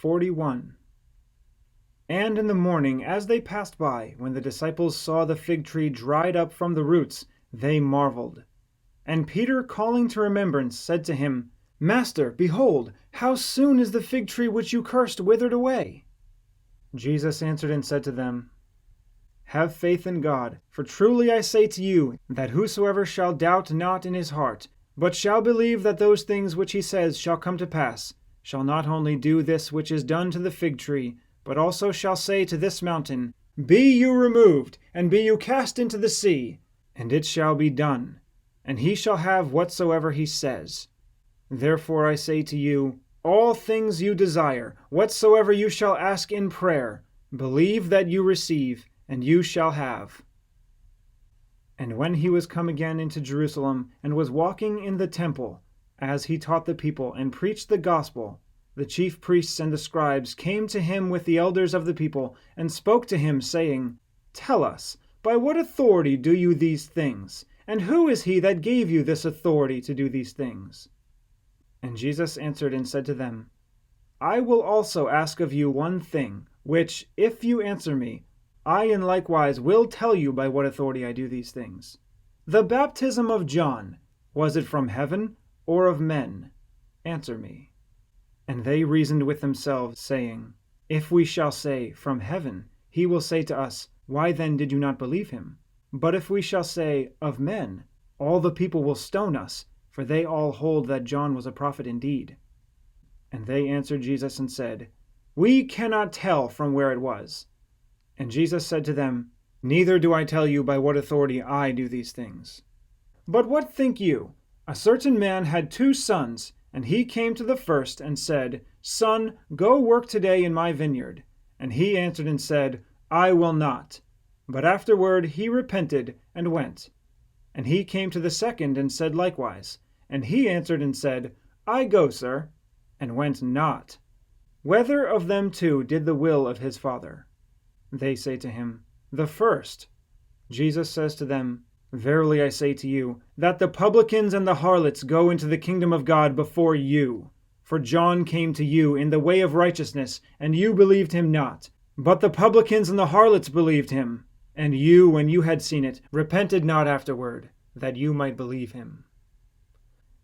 41. And in the morning, as they passed by, when the disciples saw the fig tree dried up from the roots, they marveled. And Peter, calling to remembrance, said to him, Master, behold, how soon is the fig tree which you cursed withered away? Jesus answered and said to them, Have faith in God, for truly I say to you, that whosoever shall doubt not in his heart, but shall believe that those things which he says shall come to pass, shall not only do this which is done to the fig tree, but also shall say to this mountain, Be you removed, and be you cast into the sea, and it shall be done, and he shall have whatsoever he says. Therefore I say to you, all things you desire, whatsoever you shall ask in prayer, believe that you receive, and you shall have. And when he was come again into Jerusalem, and was walking in the temple, as he taught the people and preached the gospel, the chief priests and the scribes came to him with the elders of the people, and spoke to him, saying, Tell us, by what authority do you these things? And who is he that gave you this authority to do these things? And Jesus answered and said to them, I will also ask of you one thing, which, if you answer me, I in likewise will tell you by what authority I do these things. The baptism of John, was it from heaven or of men? Answer me. And they reasoned with themselves, saying, If we shall say, From heaven, he will say to us, Why then did you not believe him? But if we shall say, Of men, all the people will stone us, for they all hold that John was a prophet indeed. And they answered Jesus and said, We cannot tell from where it was. And Jesus said to them, Neither do I tell you by what authority I do these things. But what think you? A certain man had 2 sons, and he came to the first and said, Son, go work today in my vineyard. And he answered and said, I will not. But afterward he repented and went. And he came to the second and said likewise. And he answered and said, I go, sir, and went not. Whether of them 2 did the will of his father? They say to him, The first. Jesus says to them, Verily I say to you, that the publicans and the harlots go into the kingdom of God before you. For John came to you in the way of righteousness, and you believed him not. But the publicans and the harlots believed him. And you, when you had seen it, repented not afterward, that you might believe him.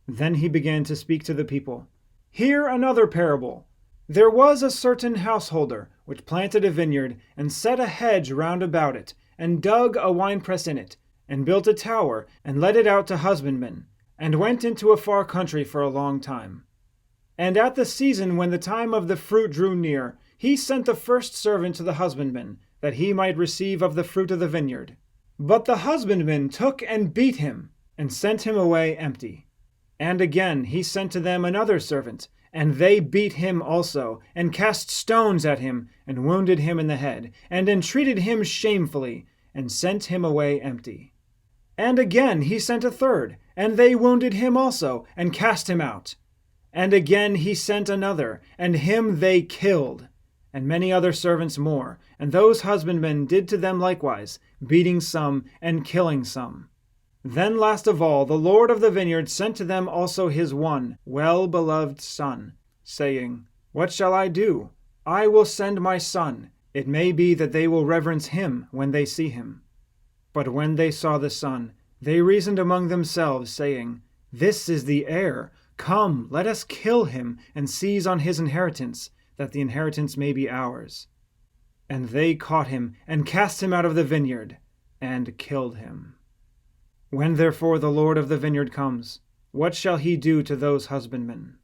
Then he began to speak to the people. Hear another parable. There was a certain householder, which planted a vineyard, and set a hedge round about it, and dug a winepress in it, and built a tower, and let it out to husbandmen, and went into a far country for a long time. And at the season when the time of the fruit drew near, he sent the first servant to the husbandman, that he might receive of the fruit of the vineyard. But the husbandman took and beat him, and sent him away empty. And again he sent to them another servant, and they beat him also, and cast stones at him, and wounded him in the head, and entreated him shamefully, and sent him away empty. And again he sent a third, and they wounded him also, and cast him out. And again he sent another, and him they killed. And many other servants more, and those husbandmen did to them likewise, beating some, and killing some. Then last of all the Lord of the vineyard sent to them also his one well-beloved son, saying, What shall I do? I will send my son. It may be that they will reverence him when they see him. But when they saw the son, they reasoned among themselves, saying, This is the heir. Come, let us kill him, and seize on his inheritance, that the inheritance may be ours. And they caught him, and cast him out of the vineyard, and killed him. When therefore the Lord of the vineyard comes, what shall he do to those husbandmen?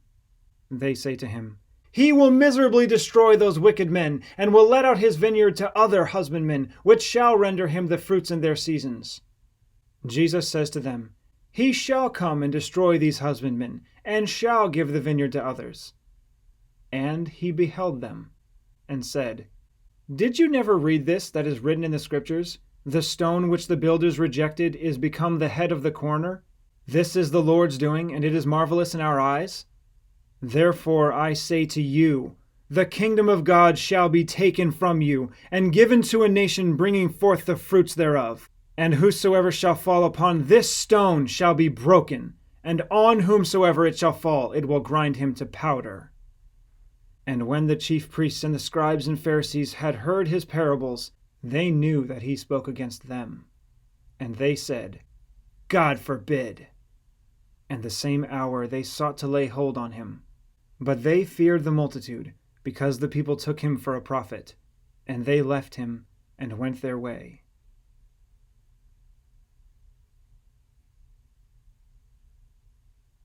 They say to him, He will miserably destroy those wicked men, and will let out his vineyard to other husbandmen, which shall render him the fruits in their seasons. Jesus says to them, He shall come and destroy these husbandmen, and shall give the vineyard to others. And he beheld them, and said, Did you never read this that is written in the Scriptures? The stone which the builders rejected is become the head of the corner. This is the Lord's doing, and it is marvelous in our eyes. Therefore I say to you, the kingdom of God shall be taken from you, and given to a nation bringing forth the fruits thereof. And whosoever shall fall upon this stone shall be broken, and on whomsoever it shall fall it will grind him to powder. And when the chief priests and the scribes and Pharisees had heard his parables, they knew that he spoke against them. And they said, God forbid! And the same hour they sought to lay hold on him. But they feared the multitude, because the people took him for a prophet. And they left him and went their way.